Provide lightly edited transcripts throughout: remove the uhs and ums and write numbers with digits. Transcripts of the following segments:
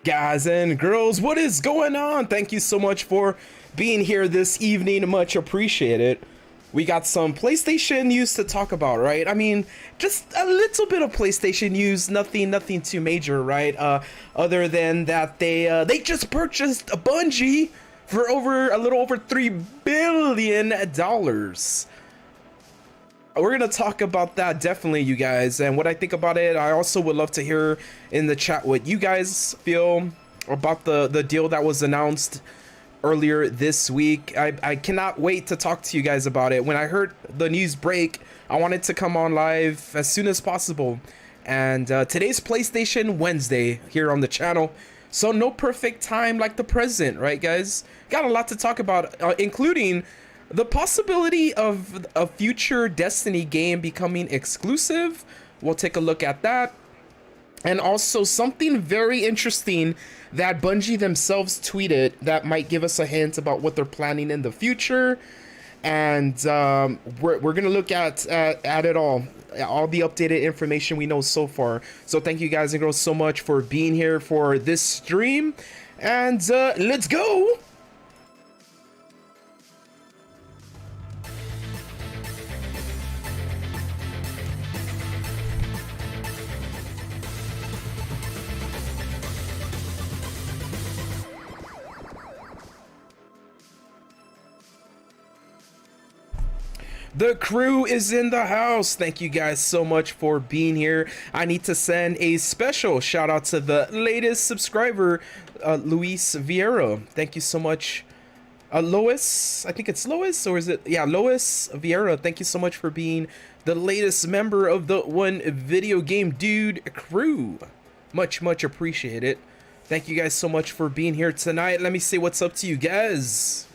Guys and girls, what is going on? Thank you so much for being here this evening. Much appreciated. We got some PlayStation news to talk about, right? I mean, just a little bit of PlayStation news, nothing too major, right? Other than that they just purchased a Bungie for a little over $3 billion. We're gonna talk about that definitely, you guys, and what I think about it. I also would love to hear in the chat what you guys feel about the deal that was announced earlier this week. I cannot wait to talk to you guys about it. When I heard the news break, I wanted to come on live as soon as possible, and today's PlayStation Wednesday here on the channel, so no perfect time like the present, right, guys? Got a lot to talk about, including the possibility of a future Destiny game becoming exclusive. We'll take a look at that. And also something very interesting that Bungie themselves tweeted that might give us a hint about what they're planning in the future. And we're going to look at it all the updated information we know so far. So thank you guys and girls so much for being here for this stream. And let's go! The crew is in the house. Thank you guys so much for being here. I need to send a special shout out to the latest subscriber, Luis Vieira. Thank you so much. Lois, I think it's Lois, or is it? Yeah, Lois Vieira. Thank you so much for being the latest member of the 1VideoGameDude crew. Much appreciated. Thank you guys so much for being here tonight. Let me say what's up to you guys.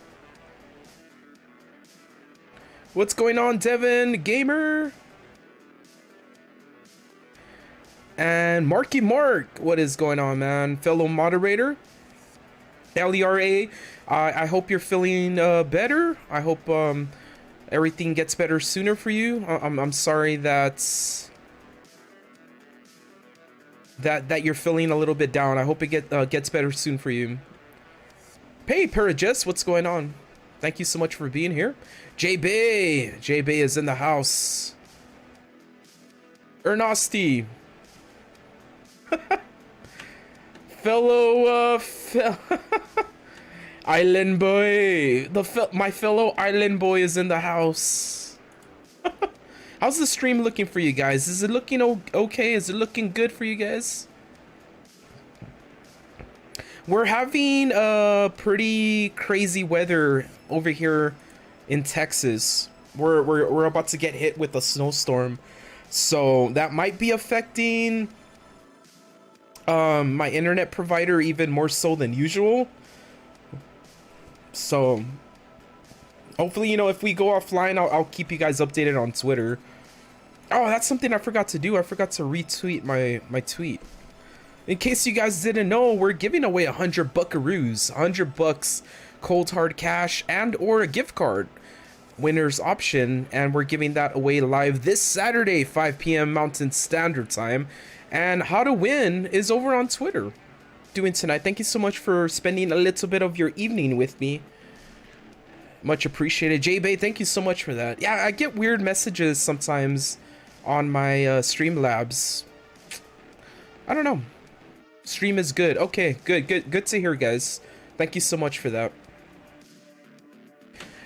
What's going on, Devin Gamer? And Marky Mark, what is going on, man? Fellow moderator, LERA, I hope you're feeling better. I hope everything gets better sooner for you. I'm sorry that you're feeling a little bit down. I hope it gets better soon for you. Hey, Parajess, what's going on? Thank you so much for being here. JB is in the house. Ernosti. Fellow Island boy. My fellow Island boy is in the house. How's the stream looking for you guys? Is it looking okay? Is it looking good for you guys? We're having pretty crazy weather over here in Texas. We're about to get hit with a snowstorm, so that might be affecting my internet provider even more so than usual. So hopefully, you know, if we go offline, I'll keep you guys updated on Twitter. Oh, that's something I forgot to do. I forgot to retweet my tweet. In case you guys didn't know, we're giving away 100 buckaroos, 100 bucks cold hard cash and or a gift card winner's option, and we're giving that away live this Saturday, 5 p.m. Mountain Standard Time. And how to win is over on Twitter doing tonight. Thank you so much for spending a little bit of your evening with me. Much appreciated. J-Bay, thank you so much for that. Yeah, I get weird messages sometimes on my Streamlabs. I don't know. Stream is good. Okay, good to hear, guys. Thank you so much for that.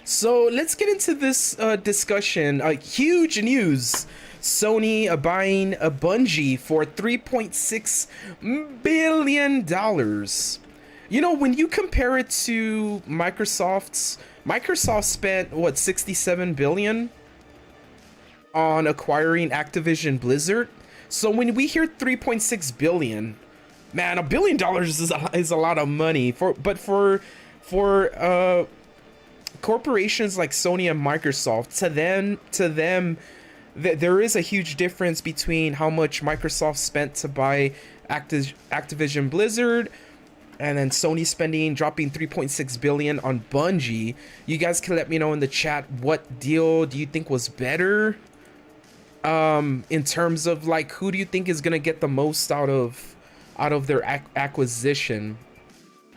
So let's get into this discussion. Huge news. Sony buying a Bungie for $3.6 billion. You know, when you compare it to Microsoft spent what, $67 billion on acquiring Activision Blizzard. So when we hear $3.6 billion, man, $1 billion is a lot of money for corporations like Sony and Microsoft. To them, there is a huge difference between how much Microsoft spent to buy Activision Blizzard, and then Sony dropping $3.6 billion on Bungie. You guys can let me know in the chat, what deal do you think was better? In terms of, like, who do you think is gonna get the most out of out of their acquisition.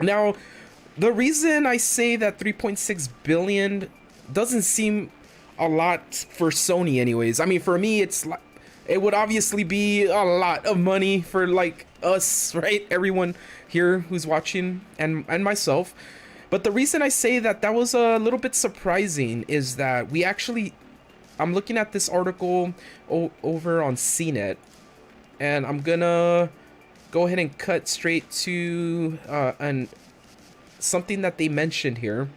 Now, the reason I say that 3.6 billion doesn't seem a lot for Sony anyways. I mean, for me, it would obviously be a lot of money for like us, right? Everyone here who's watching and myself. But the reason I say that that was a little bit surprising is that we actually, I'm looking at this article over on CNET, and I'm gonna go ahead and cut straight to something that they mentioned here.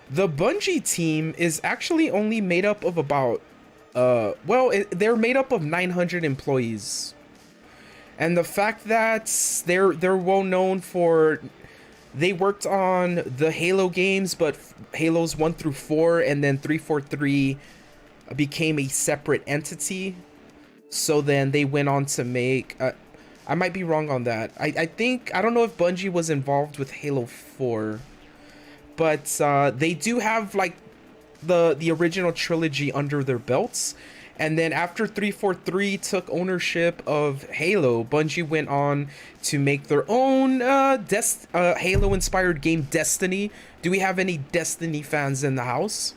The Bungie team is actually only made up of about, they're made up of 900 employees. And the fact that they're well known for, they worked on the Halo games, but Halos 1 through 4 and then 343 became a separate entity. So then they went on to make, I might be wrong on that. I think, I don't know if Bungie was involved with Halo 4, but they do have like the original trilogy under their belts. And then after 343 took ownership of Halo, Bungie went on to make their own Halo-inspired game, Destiny. Do we have any Destiny fans in the house?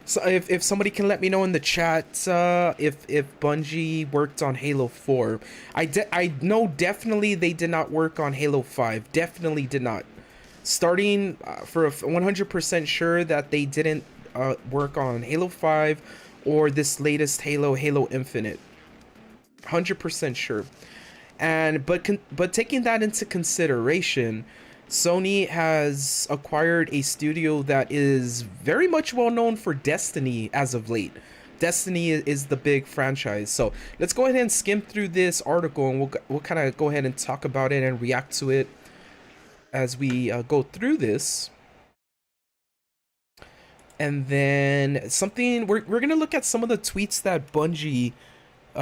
So if somebody can let me know in the chat if Bungie worked on Halo 4. I know definitely they did not work on Halo 5. Definitely did not. Starting for 100% sure that they didn't work on Halo 5 or this latest Halo Infinite. 100% sure. And but taking that into consideration, Sony has acquired a studio that is very much well known for Destiny as of late. Destiny is the big franchise. So let's go ahead and skim through this article, and we'll kind of go ahead and talk about it and react to it as we go through this. And then something, we're going to look at some of the tweets that Bungie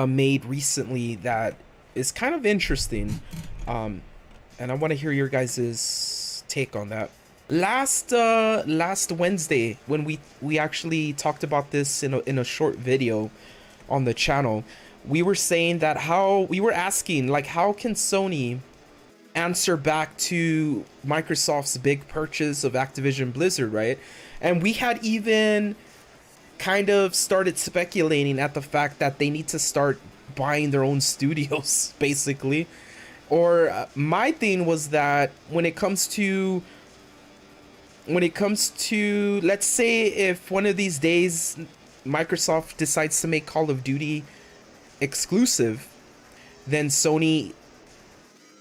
made recently that is kind of interesting. And I want to hear your guys' take on that. Last Wednesday, when we actually talked about this in a short video on the channel, we were saying that we were asking, like, how can Sony answer back to Microsoft's big purchase of Activision Blizzard, right? And we had even kind of started speculating at the fact that they need to start buying their own studios, basically. Or my thing was that when it comes to, let's say if one of these days Microsoft decides to make Call of Duty exclusive, then Sony,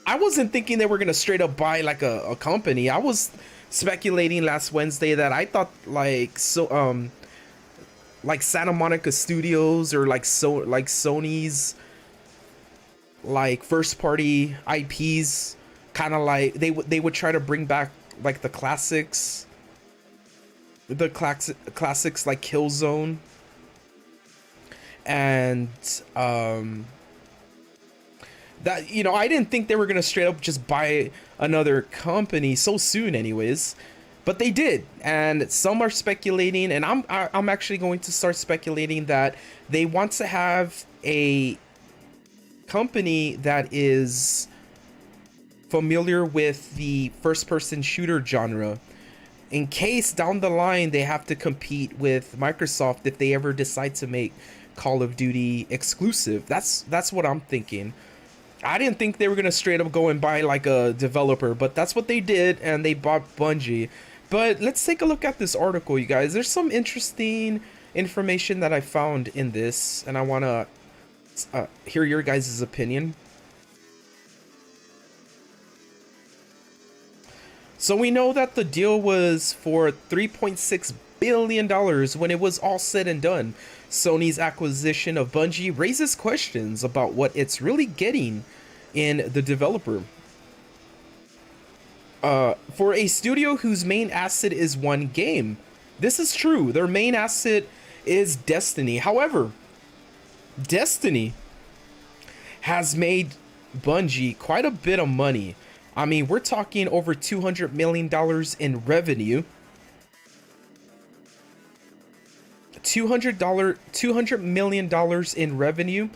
I wasn't thinking they were going to straight up buy like a company. I was speculating last Wednesday that I thought like Santa Monica Studios or like Sony's like first party IPs, kind of like they would try to bring back like the classics like Killzone and that, you know, I didn't think they were gonna straight up just buy another company so soon anyways, but they did. And some are speculating, and I'm actually going to start speculating that they want to have a company that is familiar with the first-person shooter genre, in case down the line they have to compete with Microsoft if they ever decide to make Call of Duty exclusive. That's what I'm thinking. I didn't think they were gonna straight up go and buy like a developer, but that's what they did, and they bought Bungie. But let's take a look at this article, you guys. There's some interesting information that I found in this, and I want to hear your guys' opinion. So we know that the deal was for $3.6 billion when it was all said and done. Sony's acquisition of Bungie raises questions about what it's really getting in the developer. For a studio whose main asset is one game, this is true. Their main asset is Destiny. However, Destiny has made Bungie quite a bit of money. I mean, we're talking over $200 million in revenue. $200 million in revenue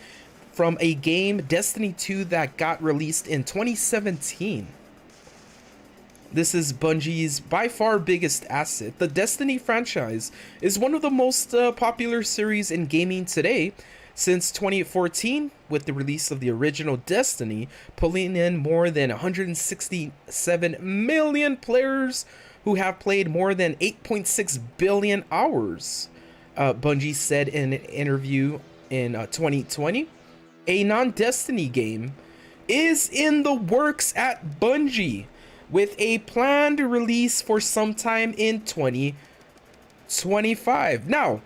from a game, Destiny 2, that got released in 2017. This is Bungie's by far biggest asset. The Destiny franchise is one of the most popular series in gaming today, since 2014, with the release of the original Destiny, pulling in more than 167 million players who have played more than 8.6 billion hours. Bungie said in an interview in 2020, a non-Destiny game is in the works at Bungie, with a planned release for sometime in 2025. Now,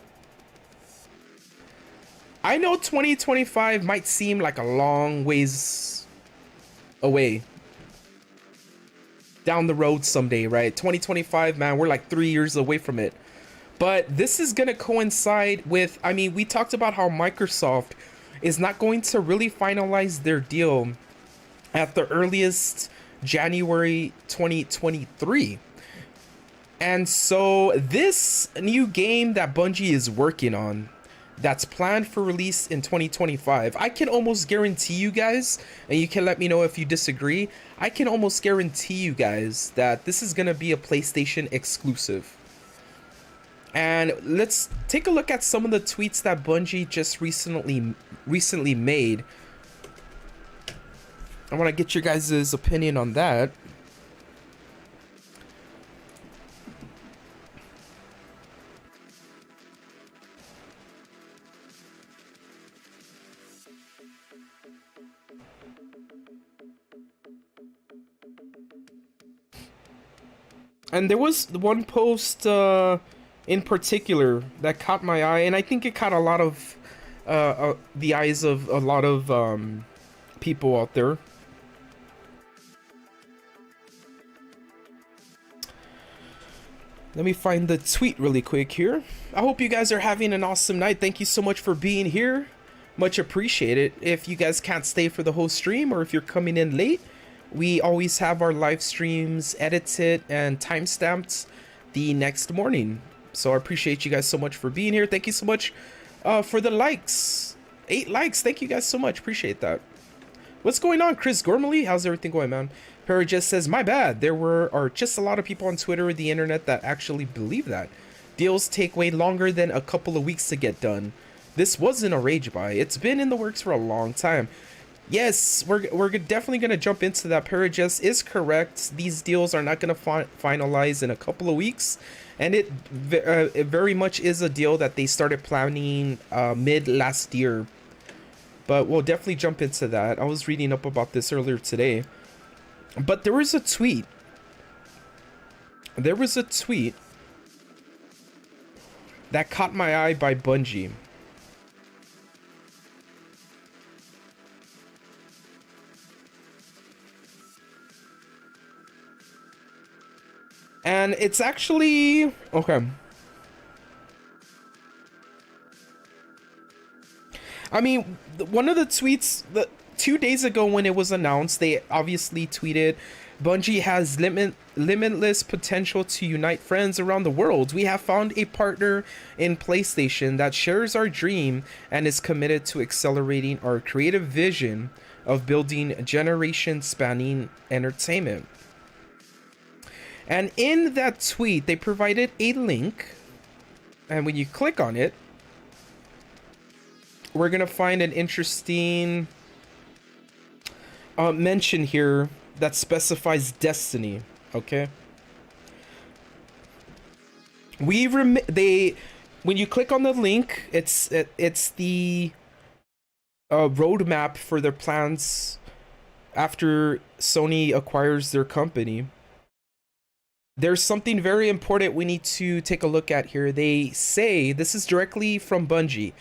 I know 2025 might seem like a long ways away down the road someday, right? 2025, man, we're like 3 years away from it. But this is gonna coincide with, I mean, we talked about how Microsoft is not going to really finalize their deal at the earliest January 2023. And so this new game that Bungie is working on, that's planned for release in 2025, I can almost guarantee you guys, and you can let me know if you disagree, I can almost guarantee you guys that this is gonna be a PlayStation exclusive. And let's take a look at some of the tweets that Bungie just recently made. I want to get your guys' opinion on that. And there was one post in particular that caught my eye, and I think it caught a lot of the eyes of a lot of people out there. Let me find the tweet really quick here. I hope you guys are having an awesome night. Thank you so much for being here. Much appreciated. If you guys can't stay for the whole stream, or if you're coming in late, we always have our live streams edited and timestamped the next morning. So I appreciate you guys so much for being here. Thank you so much for the likes. 8 likes. Thank you guys so much. Appreciate that. What's going on, Chris Gormley? How's everything going, man? Perry just says, my bad. There are just a lot of people on Twitter or the internet that actually believe that. Deals take way longer than a couple of weeks to get done. This wasn't a rage buy. It's been in the works for a long time. Yes, we're definitely going to jump into that. Parajess is correct. These deals are not going to finalize in a couple of weeks. And it very much is a deal that they started planning mid last year. But we'll definitely jump into that. I was reading up about this earlier today. But there was a tweet. There was a tweet that caught my eye by Bungie. And it's actually okay. I mean, one of the tweets, 2 days ago when it was announced, they obviously tweeted, Bungie has limitless potential to unite friends around the world. We have found a partner in PlayStation that shares our dream and is committed to accelerating our creative vision of building generation-spanning entertainment. And in that tweet, they provided a link, and when you click on it, we're gonna find an interesting mention here that specifies Destiny. Okay. When you click on the link, it's the roadmap for their plans after Sony acquires their company. There's something very important we need to take a look at here. They say, this is directly from Bungie,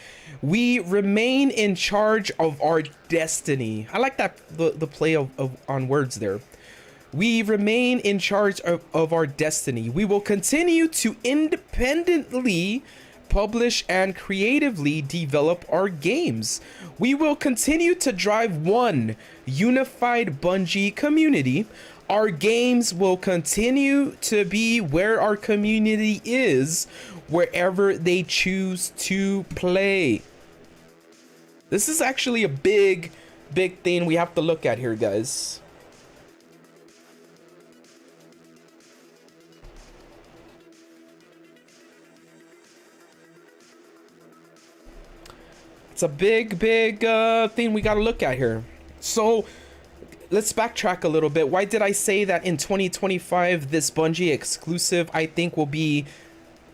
we remain in charge of our destiny. I like that, the play on words there. We remain in charge of our destiny. We will continue to independently publish and creatively develop our games. We will continue to drive one unified Bungie community. Our games will continue to be where our community is, wherever they choose to play. This is actually a big thing we have to look at here, guys. It's a big thing we got to look at here. So let's backtrack a little bit. Why did I say that in 2025 this Bungie exclusive I think will be,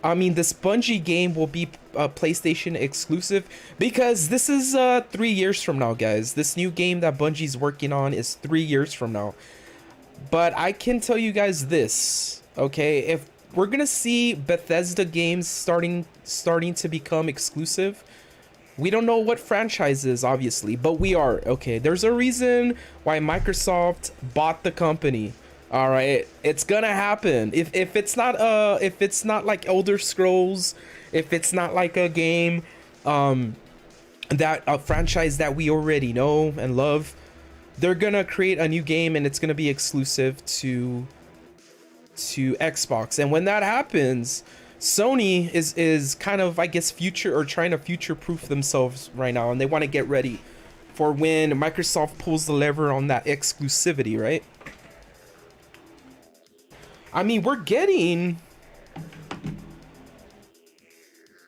I mean, this Bungie game will be a PlayStation exclusive? Because this is 3 years from now, guys. This new game that Bungie's working on is 3 years from now. But I can tell you guys this, okay? If we're gonna see Bethesda games starting to become exclusive, we don't know what franchises, obviously, but we are, okay? There's a reason why Microsoft bought the company. All right, it's gonna happen. If it's not like Elder Scrolls, if it's not like a game, that a franchise that we already know and love, they're gonna create a new game and it's gonna be exclusive to Xbox. And when that happens, Sony is kind of, I guess, trying to future-proof themselves right now, and they want to get ready for when Microsoft pulls the lever on that exclusivity, right? I mean, we're getting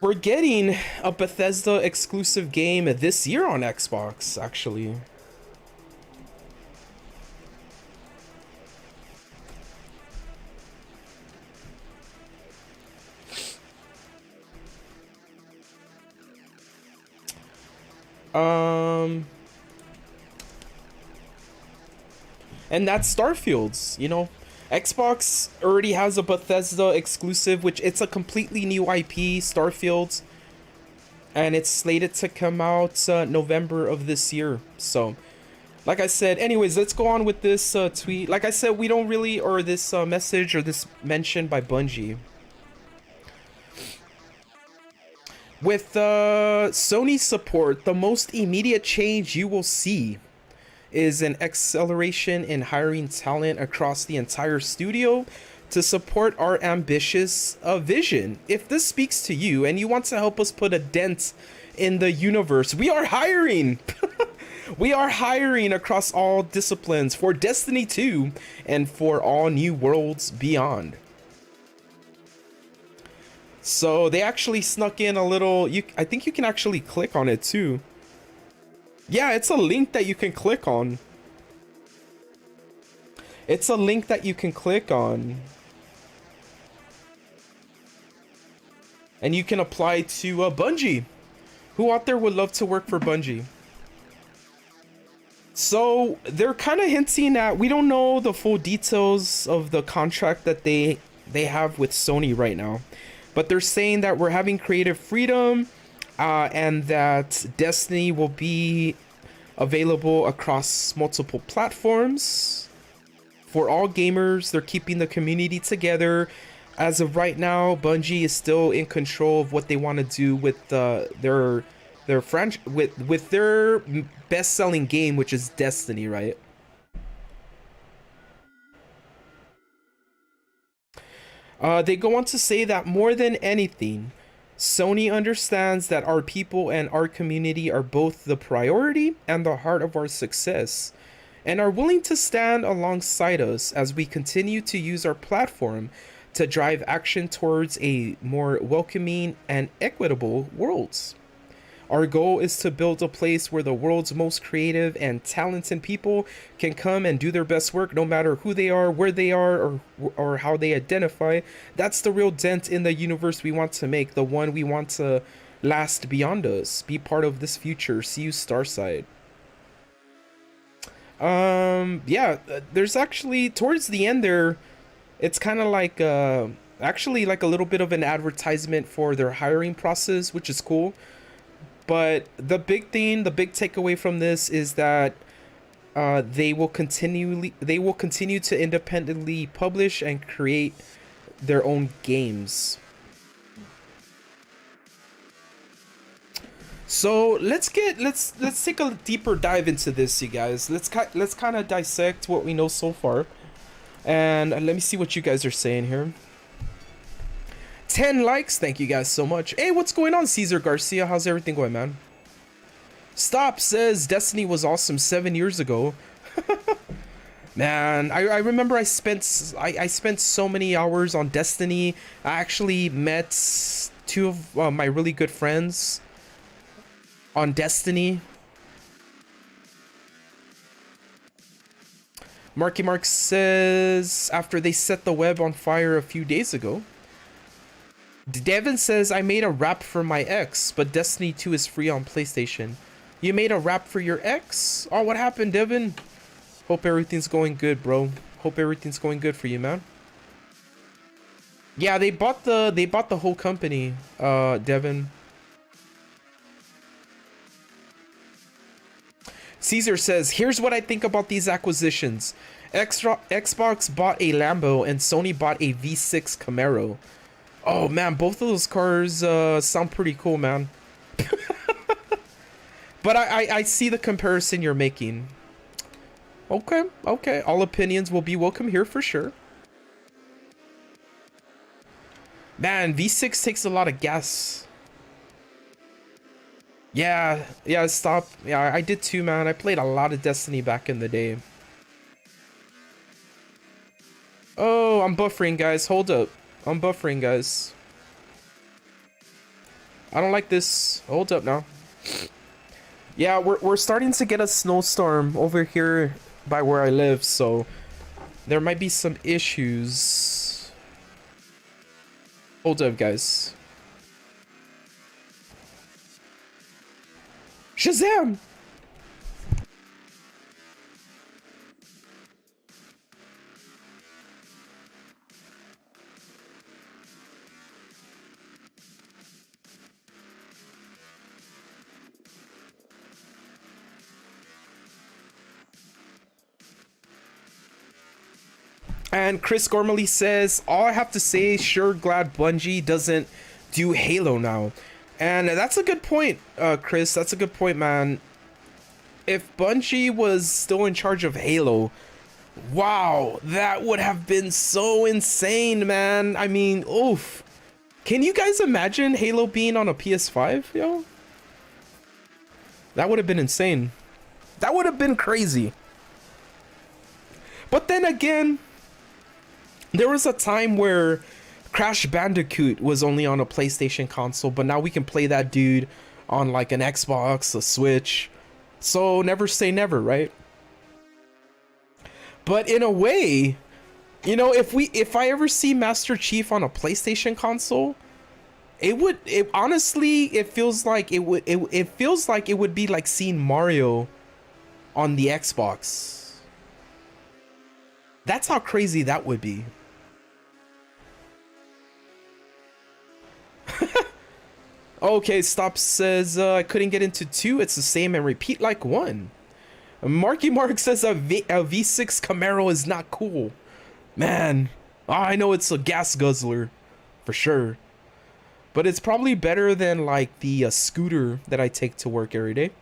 a Bethesda exclusive game this year on Xbox, actually. And that's Starfields, you know. Xbox already has a Bethesda exclusive, which it's a completely new IP, Starfields, and it's slated to come out November of this year. So, like I said, anyways, let's go on with this tweet. Like I said, we don't really, or this message or this mention by Bungie. With Sony support, the most immediate change you will see is an acceleration in hiring talent across the entire studio to support our ambitious vision. If this speaks to you and you want to help us put a dent in the universe, we are hiring. We are hiring across all disciplines for Destiny 2 and for all new worlds beyond. So they actually snuck in a little, I think you can actually click on it too. Yeah, it's a link that you can click on. It's a link that you can click on. And you can apply to Bungie. Who out there would love to work for Bungie? So they're kind of hinting at, we don't know the full details of the contract that they have with Sony right now. But they're saying that we're having creative freedom and that Destiny will be available across multiple platforms for all gamers. They're keeping the community together. As of right now, Bungie is still in control of what they want to do with their best-selling game, which is Destiny, right? They go on to say that more than anything, Sony understands that our people and our community are both the priority and the heart of our success, and are willing to stand alongside us as we continue to use our platform to drive action towards a more welcoming and equitable world. Our goal is to build a place where the world's most creative and talented people can come and do their best work, no matter who they are, where they are, or how they identify. That's the real dent in the universe we want to make, the one we want to last beyond us. Be part of this future. See you, Starside. Yeah, there's actually, towards the end there, it's kind of like, actually like a little bit of an advertisement for their hiring process, which is cool. But the big takeaway from this is that they will continue to independently publish and create their own games. So let's take a deeper dive into this, you guys. Let's kind of dissect what we know so far, and let me see what you guys are saying here. 10 likes, thank you guys so much. Hey, what's going on, Caesar Garcia? How's everything going, man? Stop says Destiny was awesome 7 years ago. Man, I remember I spent so many hours on Destiny. I actually met two of my really good friends on Destiny. Marky Mark says after they set the web on fire a few days ago. Devin says I made a rap for my ex, but Destiny 2 is free on PlayStation. You made a rap for your ex? Oh, what happened, Devin? Hope everything's going good, bro. Hope everything's going good for you, man. Yeah, they bought the whole company, Devin. Caesar says, here's what I think about these acquisitions. Xbox bought a Lambo and Sony bought a V6 Camaro. Oh man, both of those cars sound pretty cool, man. But I see the comparison you're making. Okay, okay. All opinions will be welcome here for sure. Man, V6 takes a lot of gas. Yeah, stop. Yeah, I did too, man. I played a lot of Destiny back in the day. Oh, I'm buffering, guys. Hold up. I'm buffering, guys. I don't like this. Hold up now. Yeah, we're starting to get a snowstorm over here by where I live, so there might be some issues. Hold up, guys. Shazam! And Chris Gormley says, all I have to say, sure glad Bungie doesn't do Halo now. And that's a good point, Chris. That's a good point, man. If Bungie was still in charge of Halo, wow, that would have been so insane, man. I mean, oof. Can you guys imagine Halo being on a PS5, yo? That would have been insane. That would have been crazy. But then again, there was a time where Crash Bandicoot was only on a PlayStation console, but now we can play that dude on like an Xbox, a Switch. So never say never, right? But in a way, you know, if I ever see Master Chief on a PlayStation console, honestly, it feels like it would be like seeing Mario on the Xbox. That's how crazy that would be. Okay, Stop says I couldn't get into 2. It's the same and repeat like 1. Marky Mark says a V6 Camaro is not cool. Man, I know it's a gas guzzler for sure, but it's probably better than like the scooter that I take to work every day.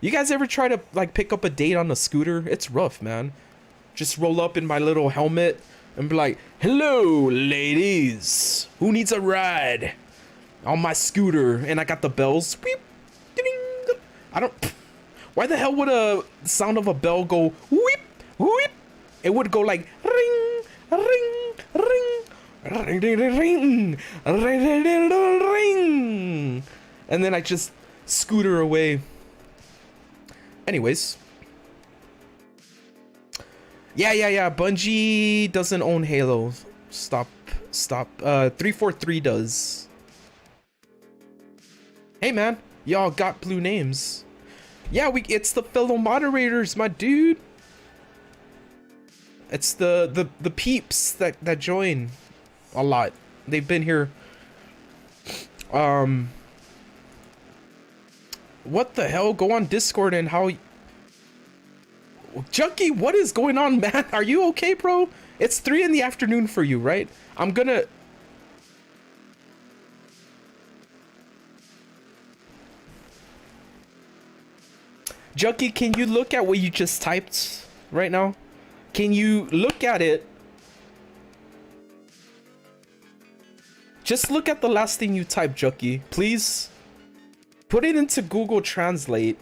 You guys ever try to like pick up a date on a scooter? It's rough, man. Just roll up in my little helmet and be like, hello, ladies. Who needs a ride? On my scooter. And I got the bells. Beep, ding. I don't... Why the hell would a sound of a bell go whip, whip? It would go like ring, ring, ring, ring, ring, ring, ring, ring, ring. And then I just scooter away. Anyways. Yeah. Bungie doesn't own Halo. Stop. 343 does. Hey, man. Y'all got blue names. Yeah, it's the fellow moderators, my dude. It's the peeps that join a lot. They've been here. What the hell? Go on Discord and how... Junkie, what is going on, man? Are you okay, bro? It's 3 in the afternoon for you, right? I'm gonna... Junkie, can you look at what you just typed right now? Can you look at it? Just look at the last thing you typed, Junkie, please. Put it into Google Translate,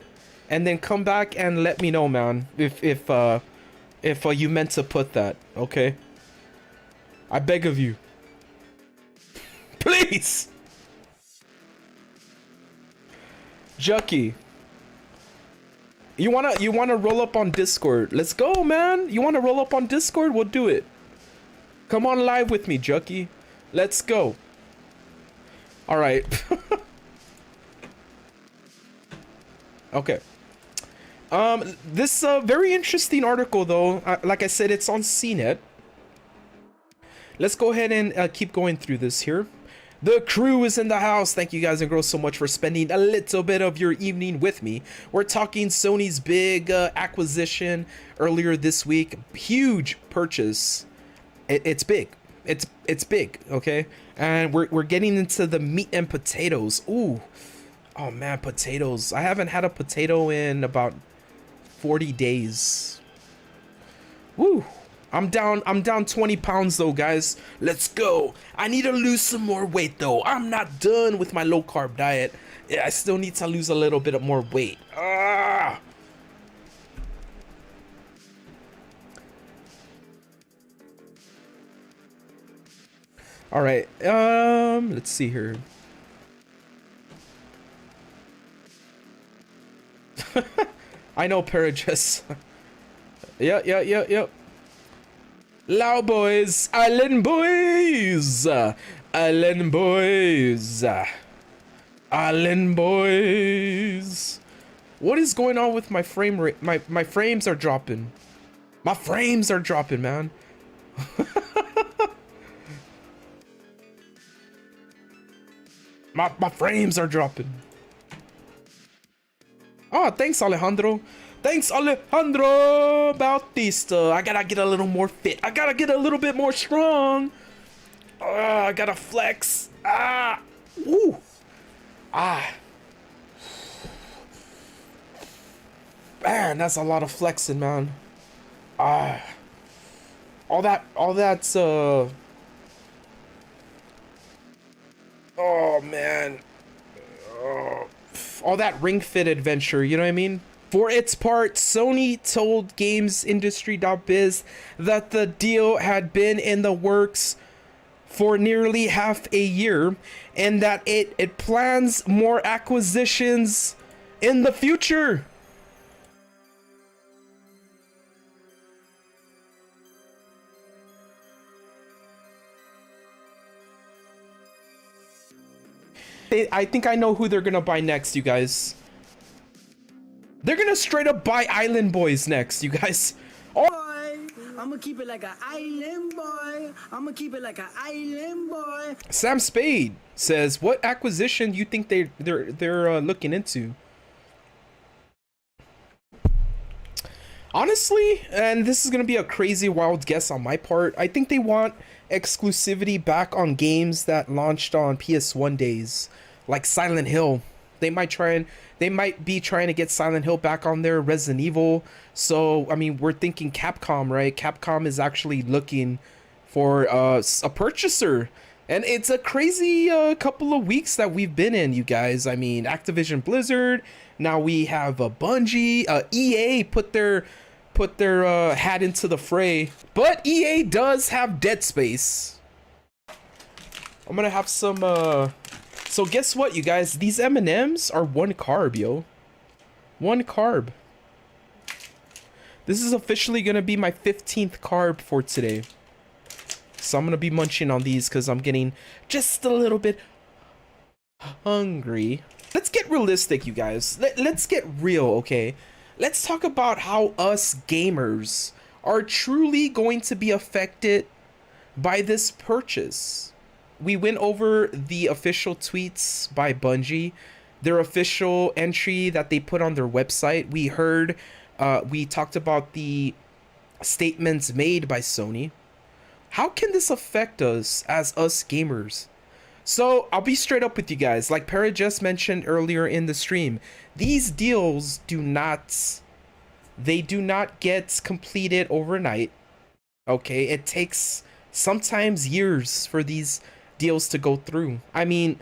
and then come back and let me know, man. If you meant to put that, okay? I beg of you. Please! Jucky. You wanna roll up on Discord? Let's go, man. You wanna roll up on Discord? We'll do it. Come on live with me, Jucky. Let's go. All right. Okay. This very interesting article though. Like I said, it's on CNET. Let's go ahead and keep going through this here. The crew is in the house. Thank you guys and girls so much for spending a little bit of your evening with me. We're talking Sony's big acquisition earlier this week. Huge purchase. It's big. It's big, okay? And we're getting into the meat and potatoes. Ooh. Oh man, potatoes. I haven't had a potato in about 40 days. Woo. I'm down 20 pounds though, guys. Let's go. I need to lose some more weight though. I'm not done with my low carb diet. Yeah, I still need to lose a little bit more weight. Ah. All right. Let's see here. I know Paragus. Yeah. Loud boys, island boys, island boys, island boys. What is going on with my frame rate? My frames are dropping. My frames are dropping, man. my frames are dropping. Oh, thanks, Alejandro. Thanks, Alejandro Bautista. I gotta get a little more fit. I gotta get a little bit more strong. I gotta flex. Woo. Man, that's a lot of flexing, man. All that's oh man. All that Ring Fit adventure, you know what I mean? For its part, Sony told GamesIndustry.biz that the deal had been in the works for nearly half a year and that it plans more acquisitions in the future. I think I know who they're gonna buy next, you guys. They're gonna straight up buy Island Boys next, you guys. Oh. I'm gonna keep it like an island boy. I'm gonna keep it like an island boy. Sam Spade says, "What acquisition do you think they're looking into?" Honestly, and this is gonna be a crazy wild guess on my part, I think they want exclusivity back on games that launched on PS1 days, like Silent Hill. They might be trying to get Silent Hill back on there, Resident Evil. So, I mean, we're thinking Capcom, right? Capcom is actually looking for a purchaser. And it's a crazy couple of weeks that we've been in, you guys. I mean, Activision Blizzard. Now we have a Bungie. EA put their hat into the fray. But EA does have Dead Space. I'm gonna have some... So guess what, you guys? These M&Ms are 1 carb, yo. 1 carb. This is officially gonna be my 15th carb for today. So I'm gonna be munching on these because I'm getting just a little bit hungry. Let's get realistic, you guys. Let's get real, okay? Let's talk about how us gamers are truly going to be affected by this purchase. We went over the official tweets by Bungie, their official entry that they put on their website. We heard, we talked about the statements made by Sony. How can this affect us as us gamers? So I'll be straight up with you guys. Like Para just mentioned earlier in the stream, these deals do not get completed overnight. Okay, it takes sometimes years for these deals to go through. I mean,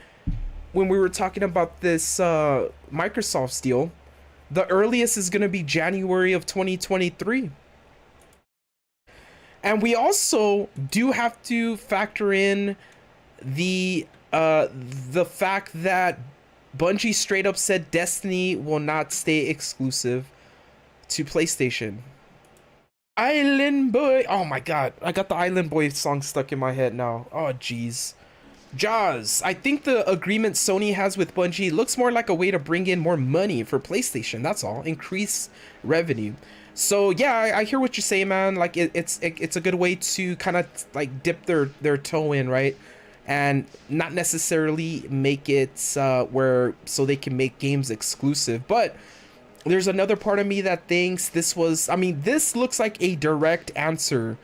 when we were talking about this Microsoft deal, the earliest is going to be January of 2023. And we also do have to factor in the fact that Bungie straight up said Destiny will not stay exclusive to PlayStation. Island Boy. Oh my god, I got the Island Boy song stuck in my head now. Oh jeez. Jaws. I think the agreement Sony has with Bungie looks more like a way to bring in more money for PlayStation. That's all. Increase revenue. So yeah, I hear what you're saying, man. Like it's a good way to kind of like dip their toe in, right? And not necessarily make it where so they can make games exclusive. But there's another part of me that thinks this was, I mean, this looks like a direct answer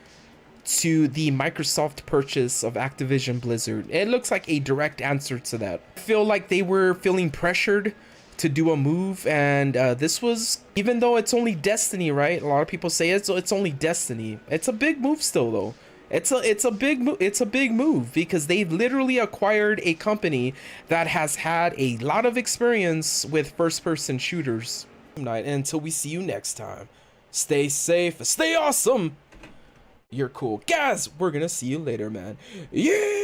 to the Microsoft purchase of Activision Blizzard. It looks like a direct answer to that. I feel like they were feeling pressured to do a move, and this was, even though it's only Destiny, right? A lot of people say it's only Destiny. It's a big move still, though. It's a big move because they've literally acquired a company that has had a lot of experience with first-person shooters. Night, and until we see you next time, stay safe, stay awesome. You're cool, guys. We're gonna see you later, man. Yeah.